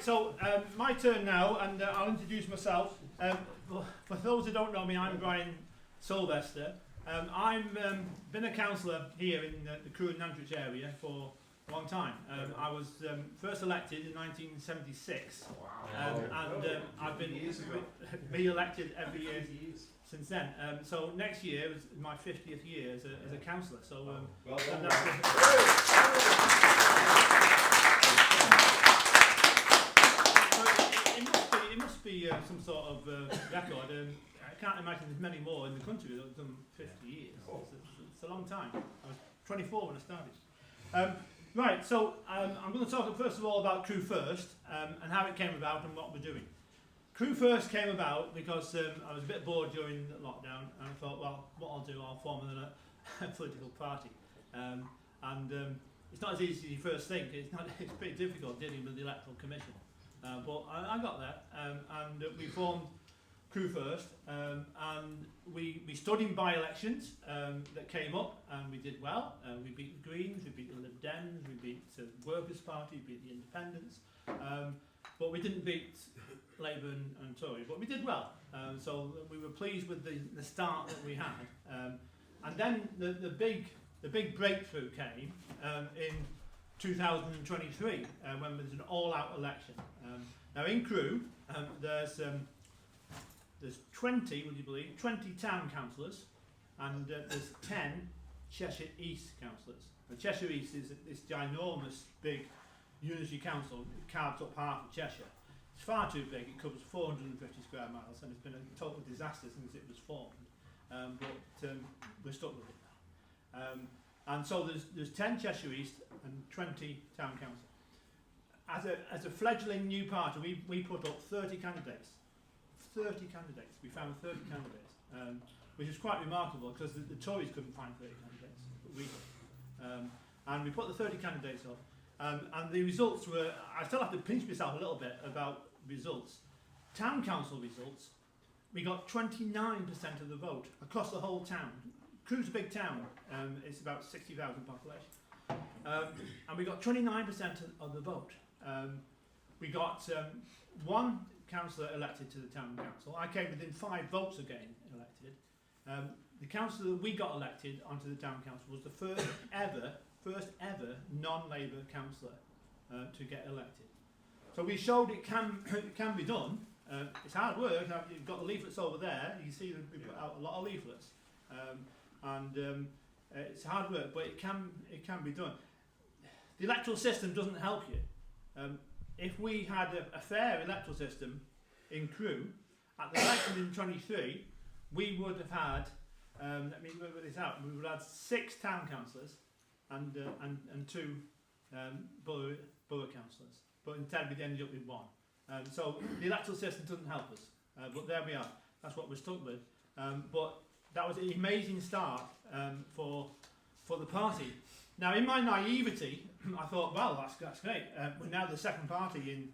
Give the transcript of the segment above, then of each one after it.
So my turn now, and I'll introduce myself. For those who don't know me, I'm Brian Silvester. I've been a councillor here in the Crewe and Nantwich area for a long time. I was first elected in 1976, and I've been re-elected every year since then. So next year is my 50th year as a councillor. So well done. It must be some sort of record. I can't imagine there's many more in the country that have done 50 years. It's a long time. I was 24 when I started. Right, so I'm going to talk first of all about Crewe First and how it came about and what we're doing. Crewe First came about because I was a bit bored during the lockdown, and I thought, well, what I'll do, I'll form a political party. It's not as easy as you first think. It's pretty difficult dealing with the Electoral Commission. But I got there, and we formed Crewe First, and we stood in by-elections that came up, and we did well. We beat the Greens, we beat the Lib Dems, we beat the Workers' Party, we beat the Independents, but we didn't beat Labour and Tory, but we did well. So we were pleased with the start that we had. And then the big breakthrough came in 2023 when there's an all-out election. Now in Crewe, there's 20, would you believe, 20 town councillors, and there's 10 Cheshire East councillors. And Cheshire East is this ginormous big unity council. It carves up half of Cheshire. It's far too big. It covers 450 square miles, and it's been a total disaster since it was formed. But we're stuck with it now. And so there's 10 Cheshire East and 20 town council. As a fledgling new party, we put up 30 candidates. 30 candidates. We found 30 candidates, which is quite remarkable because the Tories couldn't find 30 candidates, but we did. And we put the 30 candidates up, and the results were, I still have to pinch myself a little bit about results. Town council results, we got 29% of the vote across the whole town. Crewe's a big town, it's about 60,000 population. And we got 29% of the vote. We got one councillor elected to the town council. I came within 5 votes of getting elected. The councillor that we got elected onto the town council was the first ever non-Labour councillor to get elected. So we showed it can be done. It's hard work. You've got the leaflets over there. You can see that we put out a lot of leaflets. It's hard work, but it can be done. The electoral system doesn't help you. If we had a fair electoral system in Crewe, at the election in 23, we would have had, let me work this out, we would have had 6 town councillors and 2 borough councillors, but instead we ended up with 1. So the electoral system doesn't help us, but there we are. That's what we're stuck with. But that was an amazing start for the party. Now, in my naivety, I thought, well, that's great. We're now the second party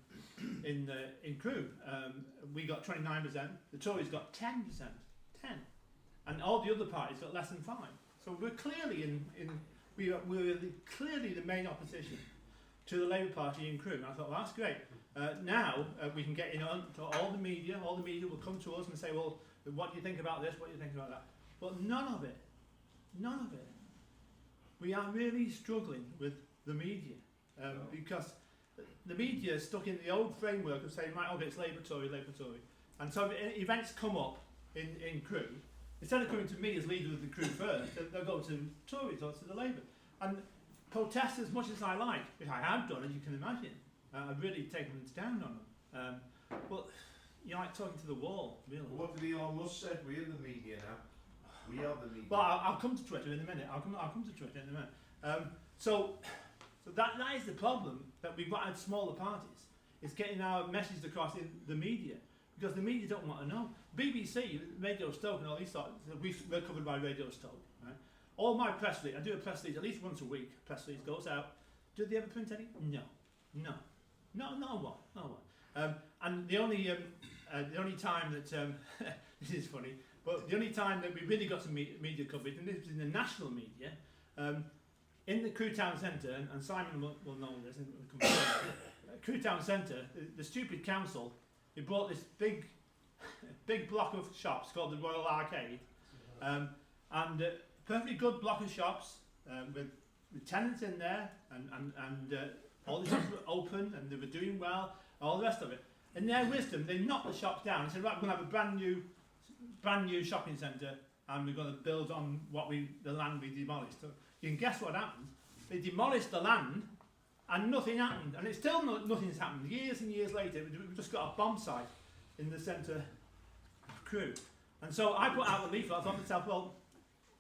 in Crewe. We got 29%. The Tories got 10%, and all the other parties got less than 5. So we're clearly we're clearly the main opposition to the Labour Party in Crewe. And I thought, well, that's great. Now we can get in on to all the media. All the media will come to us and say, well, what do you think about this? What do you think about that? But none of it. We are really struggling with the media because the media is stuck in the old framework of saying, right, okay, it's Labour Tory. And so events come up in Crewe. Instead of coming to me as leader of the Crewe First, they'll go to Tories or to the Labour. And protest as much as I like, which I have done, as you can imagine. I've really taken them down on them. But you're like talking to the wall, really. What did Elon Musk say? We're the media now. We are the media. Well, I'll come to Twitter in a minute. I'll come to Twitter in a minute. So that is the problem that we've got at smaller parties. Is getting our message across in the media, because the media don't want to know. BBC, Radio Stoke, and all these sorts. We're covered by Radio Stoke. Right? All my press release, I do a press release at least once a week. Press release goes out. Do they ever print any? No, not one. And the only time that this is funny. But the only time that we really got some media coverage, and this was in the national media, in the Crewe Town Centre, and Simon will know this, and Crewe Town Centre, the stupid council, they bought this big block of shops called the Royal Arcade, and perfectly good block of shops with tenants in there, and all the shops were open and they were doing well, all the rest of it. In their wisdom, they knocked the shops down and said, right, we're going to have a brand new shopping centre, and we're going to build on the land we demolished. So you can guess what happened. They demolished the land, and nothing happened. And it's still nothing's happened. Years and years later, we've just got a bomb site in the centre of Crewe. And so I put out a leaflet. I thought to myself, well,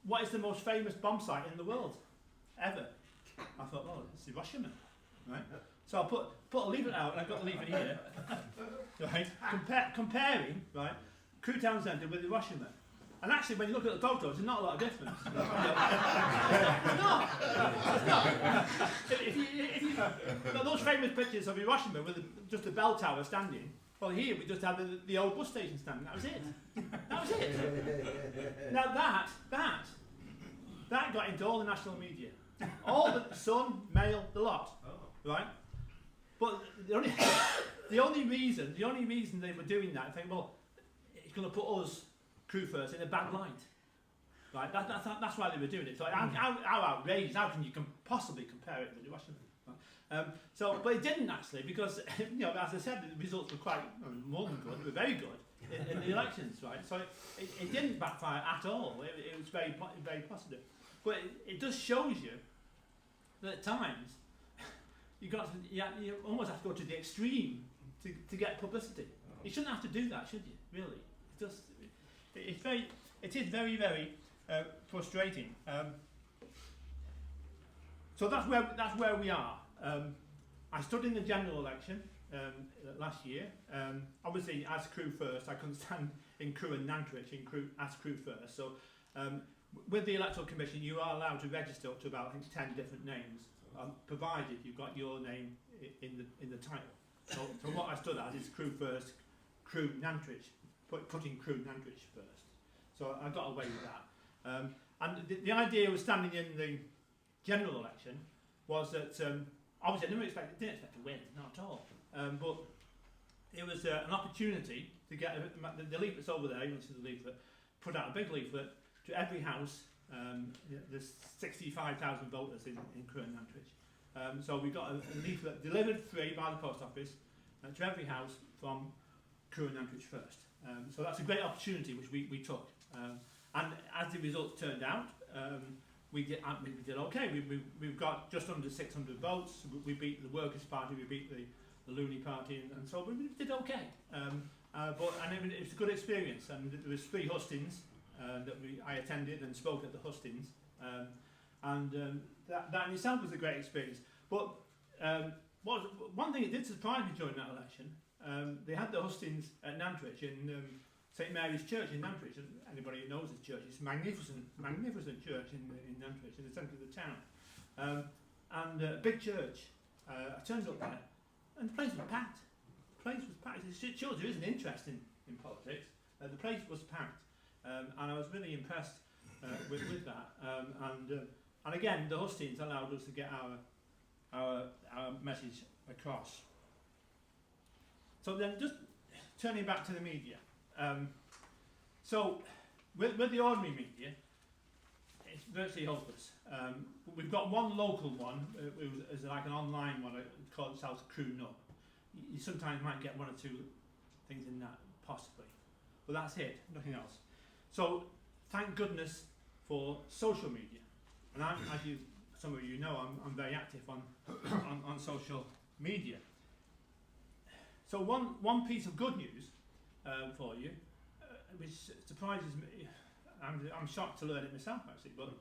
what is the most famous bomb site in the world ever? I thought, well, it's Hiroshima, right? So I put a leaflet out, and I've got the leaflet here, right? Comparing, right, Crewe Town Centre with Hiroshima. And actually, when you look at the photos, there's not a lot of difference. It's not. If you those famous pictures of Hiroshima with just the bell tower standing, well, here we just had the old bus station standing. That was it. That was it. Now that got into all the national media, all the Sun, Mail, the lot, right? But the only reason they were doing that, I think, well, it's going to put us, Crewe first, in a bad light, right? That's why they were doing it. So how outrageous? How can you possibly compare it with Hiroshima? Right? But it didn't actually, because as I said, the results were quite more than good. They were very good in the elections, right? So it didn't backfire at all. It was very positive. But it just shows you that at times you almost have to go to the extreme to get publicity. You shouldn't have to do that, should you? Really? It is very frustrating. So that's where we are. I stood in the general election last year. Obviously, as Crewe first, I couldn't stand in Crewe and Nantwich as Crewe first. So with the Electoral Commission, you are allowed to register up to about, I think, 10 different names, provided you've got your name in the title. So what I stood as is Crewe first, Crewe Nantwich, putting Crewe Nantwich first. So I got away with that. And the idea of standing in the general election was that obviously I didn't expect to win, not at all. But it was an opportunity to get the leaflets over there. You can see the leaflet. Put out a big leaflet to every house. There's 65,000 voters in Crewe and Nantwich. So we got a leaflet delivered free by the post office to every house from Crewe and Nantwich first. So that's a great opportunity which we took. And as the results turned out, we did okay. We've got just under 600 votes. We beat the Workers' Party, we beat the Looney Party, and so we did okay. It was a good experience, and there was 3 hustings that I attended and spoke at the hustings, that in itself was a great experience. But one thing that did surprise me during that election, they had the hustings at Nantwich in St Mary's Church in Nantwich, and anybody who knows this church, it's a magnificent church in Nantwich, in the centre of the town, and a big church. I turned up there, and the place was packed. It shows there is an interest in politics. The place was packed, and I was really impressed with that. And again, the hustings allowed us to get our message across. So then, just turning back to the media. So with the ordinary media, it's virtually hopeless. We've got one local one, it's like an online one, called itself Crewe Nub. You sometimes might get 1 or 2 things in that, possibly. But that's it, nothing else. So thank goodness for social media. And as some of you know, I'm very active on social media. So one piece of good news for you, which surprises me, I'm shocked to learn it myself actually, but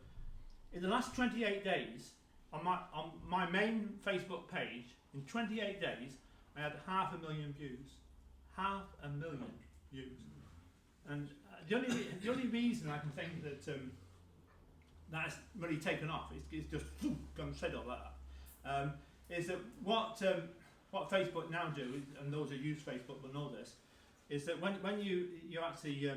in the last 28 days, on my main Facebook page, in 28 days, I had 500,000 views. 500,000 views. And the only reason I can think that that's really taken off is just gone straight up like that. Is that what Facebook now do, and those who use Facebook will know this, is that when you actually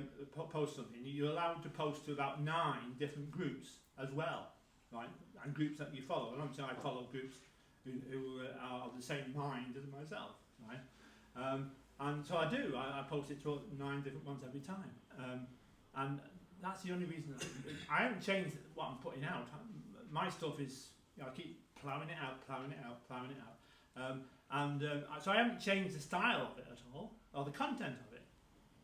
post something, you're allowed to post to about 9 different groups as well, right? And groups that you follow. And obviously I follow groups who are of the same mind as myself, right? And so I do. I post it to 9 different ones every time, and that's the only reason. I haven't changed what I'm putting out. My stuff is, I keep ploughing it out, so I haven't changed the style of it at all, or the content of it.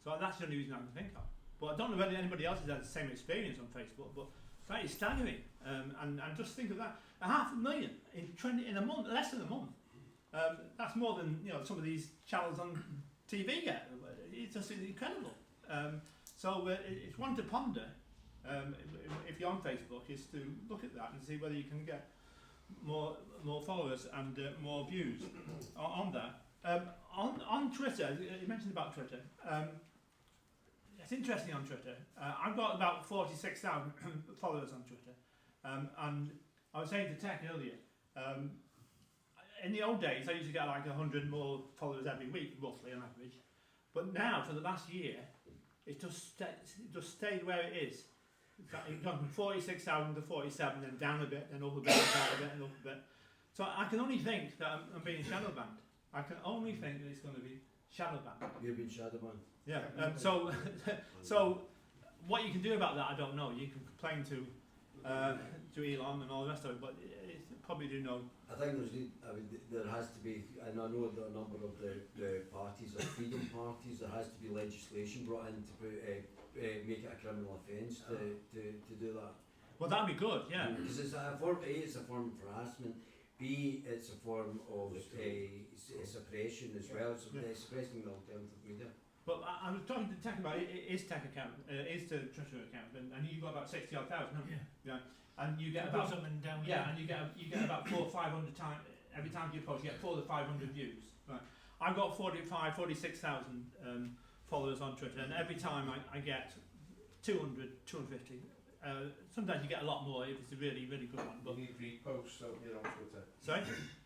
So that's the only reason I can think of. But I don't know whether anybody else has had the same experience on Facebook, but that is staggering. And just think of that, 500,000 in a month, less than a month. That's more than some of these channels on TV get. It's just incredible. So it's one to ponder. If you're on Facebook, is to look at that and see whether you can get more followers and more views on that. On Twitter, you mentioned about Twitter. It's interesting on Twitter. I've got about 46,000 followers on Twitter, and I was saying to Tech earlier. In the old days, I used to get like 100 more followers every week, roughly on average. But now, for the last year, it just stayed where it is. It's gone from 46,000 to 47, then down a bit, then up a bit, down a bit, and up a bit. So I can only think that I'm being shadow banned. I can only think that it's going to be shadow banned. You've been shadow banned. Yeah. So what you can do about that, I don't know. You can complain to Elon and all the rest of it, but probably do know. I think there has to be, and I know that a number of the parties are freedom parties. There has to be legislation brought in to make it a criminal offence to do that. Well, that'd be good, yeah. Because it's a form of harassment. B, it's a form of suppression as well. So suppressing the alternative media. But I was talking to Tech about it. Is Tech account, is the Twitter account, and you've got about 60,000, haven't you? Yeah. And you get about up and down. yeah, and you get about 400 or 500 times every time you post. You get 400 to 500 views. Right. I've got 46,000 followers on Twitter, and every time I get 200, 250. Sometimes you get a lot more if it's a really, really good one. But you need reposts, don't you, on Twitter? Sorry?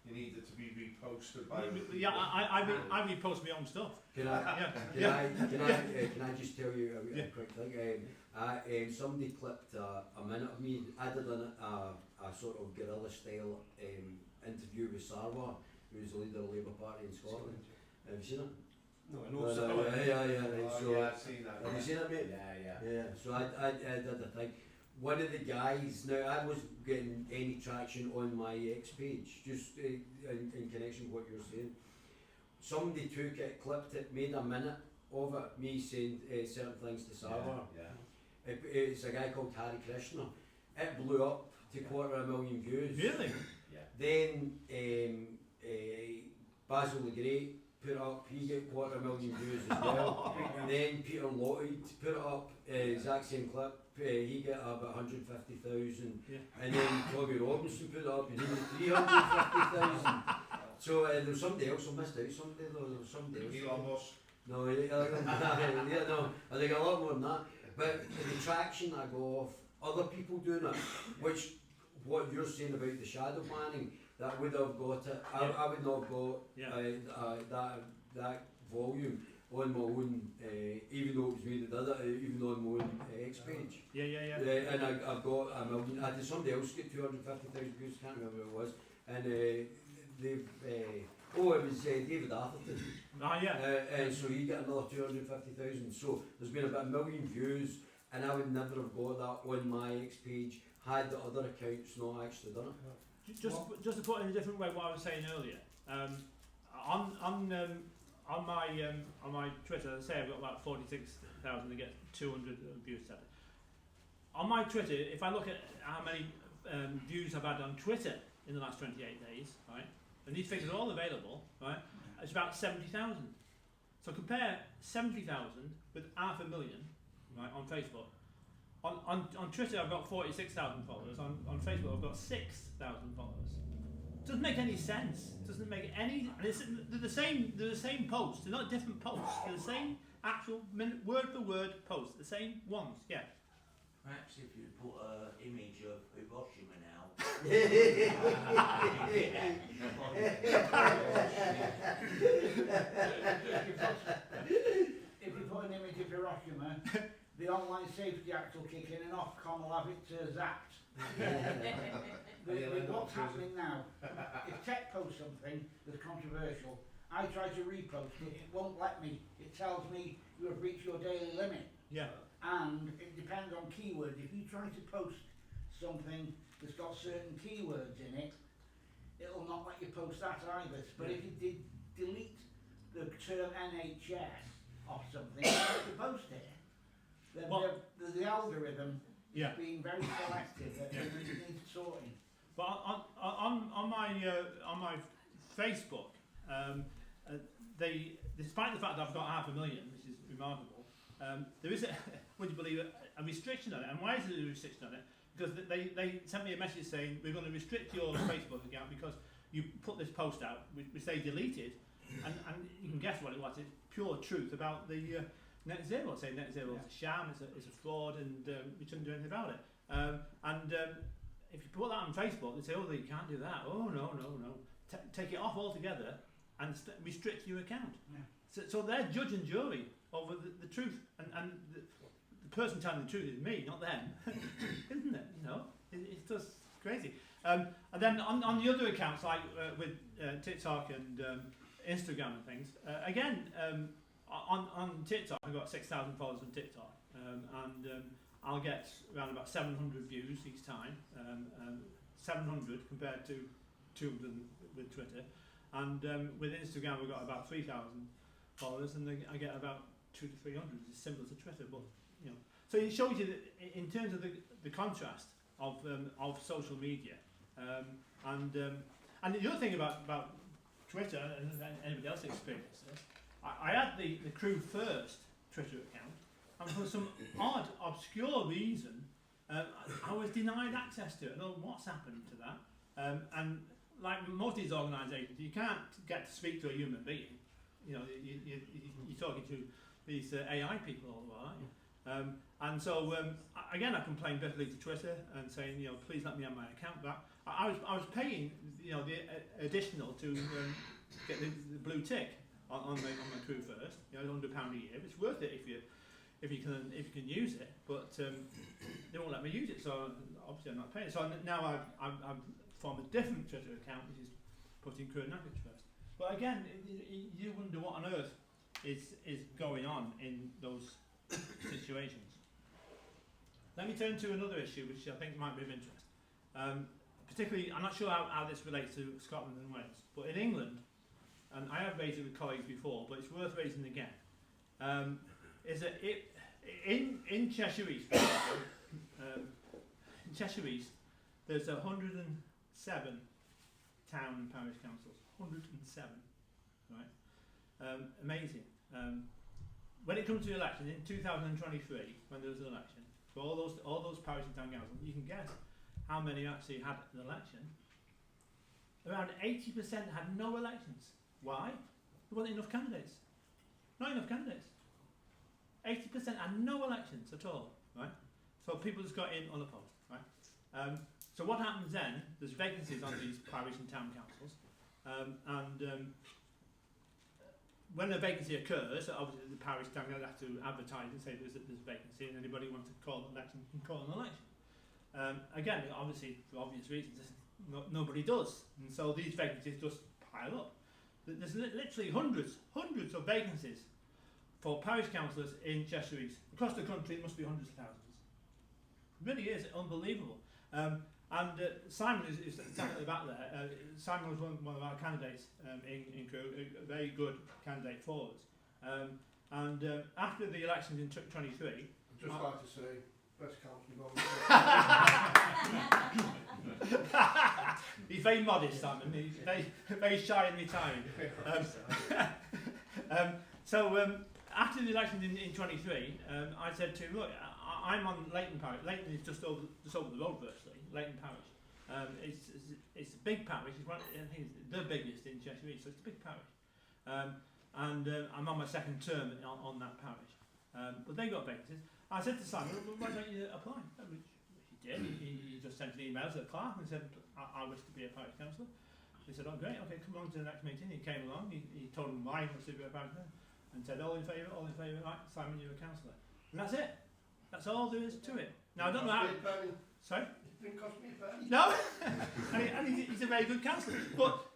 You need it to be reposted by... Yeah, I repost my own stuff. Can I just tell you a quick thing? Somebody clipped a minute of me. I did a sort of guerrilla style interview with Sarwar, who is the leader of the Labour Party in Scotland. Have you seen it? No, I know. Yeah, I've seen that. Have you seen it, mate? Yeah. So I did the thing. One of the guys, now I wasn't getting any traction on my X page, just in connection with what you're saying. Somebody took it, clipped it, made a minute of it, me saying certain things to Sarwar. Yeah. It's a guy called Harry Krishna. It blew up to 250,000 views. Really? Yeah. Then Basil the Great put it up, he got 250,000 views as well. Then Peter Lloyd put it up, exact same clip, he got about 150,000. Yeah. And then Tommy Robinson put it up and he got 350,000. So there was somebody else, I missed out somebody though, there was somebody else. Elon Musk. No, no, I think a lot more than that. But the traction I got off other people doing it, which what you're saying about the shadow banning, that would have got it. I would not have got that volume on my own, even though it was me that did it, even on my own X page. Yeah. And I've got a million. I did somebody else get 250,000 views. Can't remember who it was. And they've. It was David Atherton. And so he got another 250,000. So there's been about 1 million views, and I would never have got that on my X page had the other accounts not actually done it. Just to put it in a different way, what I was saying earlier. On my Twitter, as I say, I've got about 46,000 to get 200 views. On my Twitter, if I look at how many views I've had on Twitter in the last 28 days, right, and these figures are all available, right, it's about 70,000. So compare 70,000 with 500,000, right, on Facebook. On Twitter, I've got 46,000 followers. On Facebook, I've got 6,000 followers. Doesn't make any sense. Doesn't make any. And they're the same. They're the same posts. They're not different posts. They're the same actual word for word posts. The same ones. Yeah. Perhaps if you put an image of Hiroshima now. If you put an image of Hiroshima, the Online Safety Act will kick in and Ofcom will have it zapped. What's happening now, if Tech posts something that's controversial, I try to repost it, it won't let me. It tells me you have reached your daily limit. Yeah. And it depends on keywords. If you try to post something that's got certain keywords in it, it'll not let you post that either. But if you delete the term NHS off something, you have to post it. Then the algorithm is being very selective. It needs sorting. But on my Facebook, despite the fact that I've got 500,000, which is remarkable, there is would you believe it, a restriction on it. And why is there a restriction on it? Because they sent me a message saying we're going to restrict your Facebook account because you put this post out which they deleted, and you can guess what it was. It's pure truth about the net zero. Saying net zero is a sham, it's a fraud, and we shouldn't do anything about it. If you put that on Facebook, they say, oh, you can't do that. Oh, no. Take it off altogether and restrict your account. Yeah. So they're judge and jury over the truth. And the person telling the truth is me, not them. Isn't it? You know, it's just crazy. And then on the other accounts, like with TikTok and Instagram and things, again, on TikTok, I've got 6,000 followers on TikTok. I'll get around about 700 views each time, 700 compared to 200 with Twitter, and with Instagram we've got about 3,000 followers, and I get about 200 to 300. It's similar to Twitter, but you know. So it shows you that in terms of the contrast of social media, and the other thing about Twitter, and anybody else experiences this, I had the Crewe first Twitter account. And for some odd, obscure reason, I was denied access to it. I don't know what's happened to that. And like most of these organisations, you can't get to speak to a human being. You know, you're talking to these AI people all the while, aren't you? And so, again, I complained bitterly to Twitter and saying, you know, please let me have my account back. I was paying, you know, the additional to get the blue tick on my Crewe first. You know, £100 a year. It's worth it if you can use it, but they won't let me use it, so obviously I'm not paying. So now I've formed a different Twitter account, which is putting Crewe Knackers first. But again, you wonder what on earth is going on in those situations. Let me turn to another issue, which I think might be of interest. Particularly, I'm not sure how this relates to Scotland and Wales, but in England, and I have raised it with colleagues before, but it's worth raising again. Is that in Cheshire East, in Cheshire East, there's 107 town and parish councils. 107, right? Amazing. When it comes to elections in 2023, when there was an election, for all those parish and town councils, you can guess how many actually had an election. Around 80% had no elections. Why? There wasn't enough candidates. Not enough candidates. 80% had no elections at all, right? So people just got in unopposed, right? So what happens then? There's vacancies on these parish and town councils, and when a vacancy occurs, obviously the parish town council have to advertise and say there's a vacancy, and anybody wants to call an election can call an election. Again, obviously for obvious reasons, nobody does, and so these vacancies just pile up. There's literally hundreds of vacancies for parish councillors in Cheshire East. Across the country, it must be hundreds of thousands. It really is unbelievable. Simon is sat at the back there. Simon was one of our candidates in Crewe, a very good candidate for us. After the elections in 23... I'd just like to say, best councillor you've He's very modest, Simon. He's very shy and retiring. After the elections in 23, I said to him, look, I'm on Leighton Parish. Leighton is just over the road, virtually. Leighton Parish. It's a big parish. It's I think it's the biggest in Cheshire East, so it's a big parish. I'm on my second term on that parish. But they got vacancies. I said to Simon, well, why don't you apply? Which he did. He just sent an email to the clerk and said, I wish to be a parish councillor. He said, oh great, okay, come along to the next meeting. He came along, he told him why he wants to be a parish councillor, and said, all in favour, right, Simon, you're a councillor. And that's it. That's all there is to it. Now I don't know how... Sorry? didn't cost me a penny. No, and he's a very good councillor. But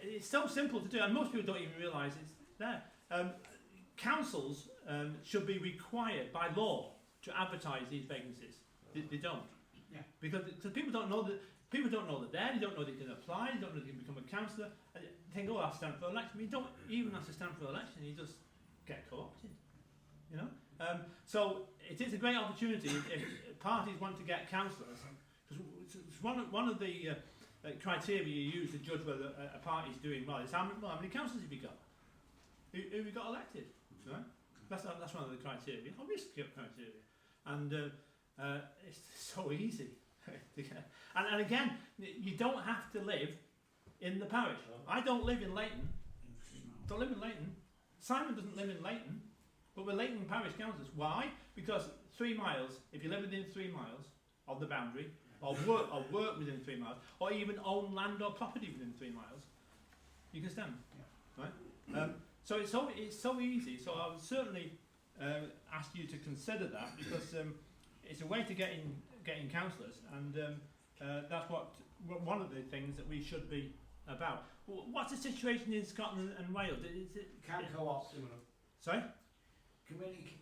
it's so simple to do, and most people don't even realise it's there. Councils should be required by law to advertise these vacancies. They don't, because people don't know that. People don't know that they don't know they can apply. They don't know they can become a councillor. And they think, oh, I'll stand for election. You don't even have to stand for election. You just get co-opted. You know. So it is a great opportunity if parties want to get councillors. Because one of the criteria you use to judge whether a party is doing well is how many councillors have you got? Who have you got elected? Right? That's one of the criteria. Obvious criteria, and it's so easy. And again, you don't have to live in the parish. I don't live in Leighton. Don't live in Leighton. Simon doesn't live in Leighton, but we're Leighton parish councillors. Why? Because 3 miles. If you live within 3 miles of the boundary, or work within 3 miles, or even own land or property within 3 miles, you can stand. Right? So it's so easy. So I would certainly ask you to consider that, because it's a way to get in councillors, and that's one of the things that we should be about. What's the situation in Scotland and Wales? Can co-op. Sorry?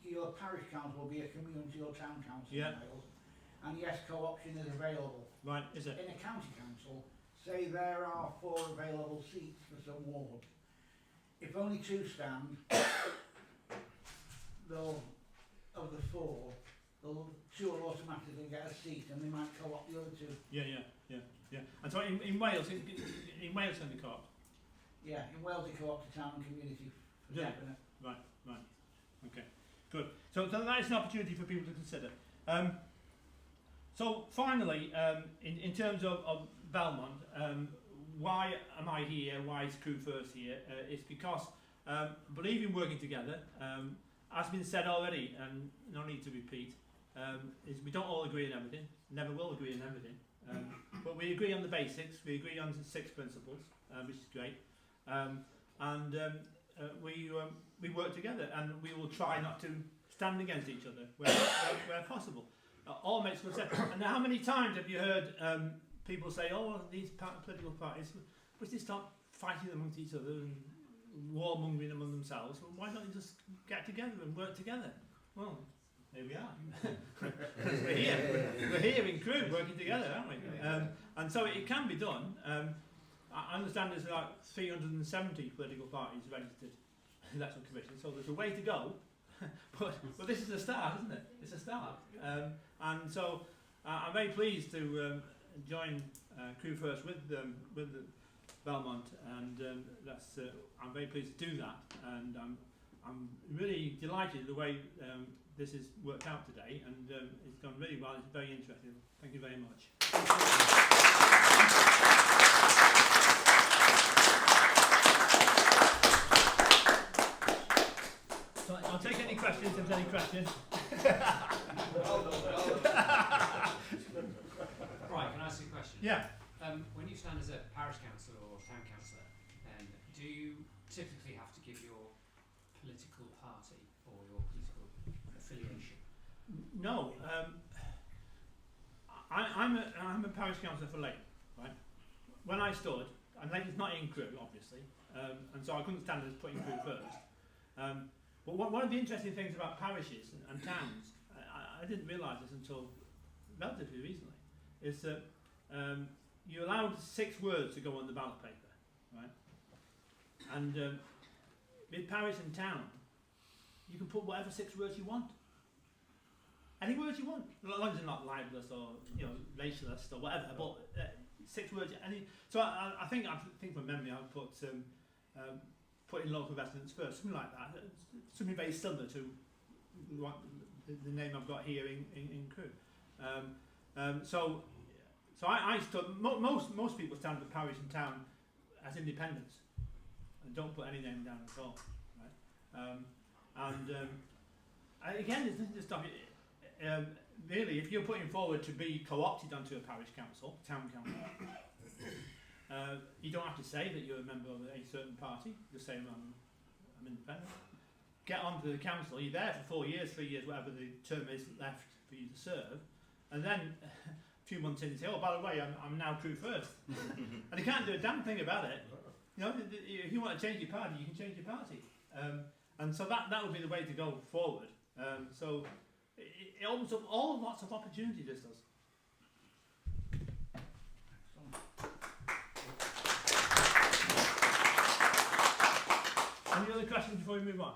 Your parish council will be a community or town council in Wales, and yes, co-option is available. Right, is it? In a county council, say there are 4 available seats for some ward. If only 2 stand, of the 4, 2 will automatically get a seat, and they might co-opt the other 2. Yeah. And so in Wales, in Wales, can they co-op? Yeah, in Wales they co-opt to town and community. For definite. Right. Okay, good. So that is an opportunity for people to consider. So finally, in terms of Belmont, why am I here? Why is Crewe First here? It's because believe in working together. As been said already, and no need to repeat, is we don't all agree on everything. Never will agree on everything. But we agree on the basics. We agree on the 6 principles, which is great. And we work together, and we will try not to stand against each other where possible. All makes good sense. And how many times have you heard people say, "Oh, these political parties, we should stop fighting amongst each other and warmongering among themselves? Well, why don't they just get together and work together?" Well, here we are. We're here in Crewe working together, aren't we? And so it can be done. I understand there's like 370 political parties registered in the Election Commission, so there's a way to go. but this is a start, isn't it? It's a start. And so I'm very pleased to join Crewe First with the Belmont, and I'm very pleased to do that. And I'm really delighted the way this has worked out today, and it's gone really well. It's very interesting. Thank you very much. So I'll take any questions if there's any questions. Right, can I ask you a question? Yeah. When you stand as a parish councillor or town councillor, do you typically have to give your political party or your political affiliation? No. I'm a parish councillor for Leighton, right? When I stood, and Leighton's not in Crewe, obviously, and so I couldn't stand as putting Crewe first. But one of the interesting things about parishes and towns, I didn't realise this until relatively recently, is that you're allowed 6 words to go on the ballot paper, right? And with parish and town, you can put whatever 6 words you want. Any words you want, as long as they're not libelous or racialist or whatever. But 6 words. So I think from memory, I would put in local residents first, something like that, something very similar to the name I've got here in Crewe. So I stood. Most people stand for parish and town as independents and don't put any name down at all, right? Again, there's nothing to stop you. Really, if you're putting forward to be co-opted onto a parish council, town council, you don't have to say that you're a member of a certain party. Just say I'm independent. Get onto the council. You're there for 4 years, 3 years, whatever the term is left for you to serve, and then few months in and say, oh, by the way, I'm now Crewe first. And they can't do a damn thing about it. You know, if you want to change your party, you can change your party. And so that would be the way to go forward. So it opens up lots of opportunity, this does. Any other questions before we move on?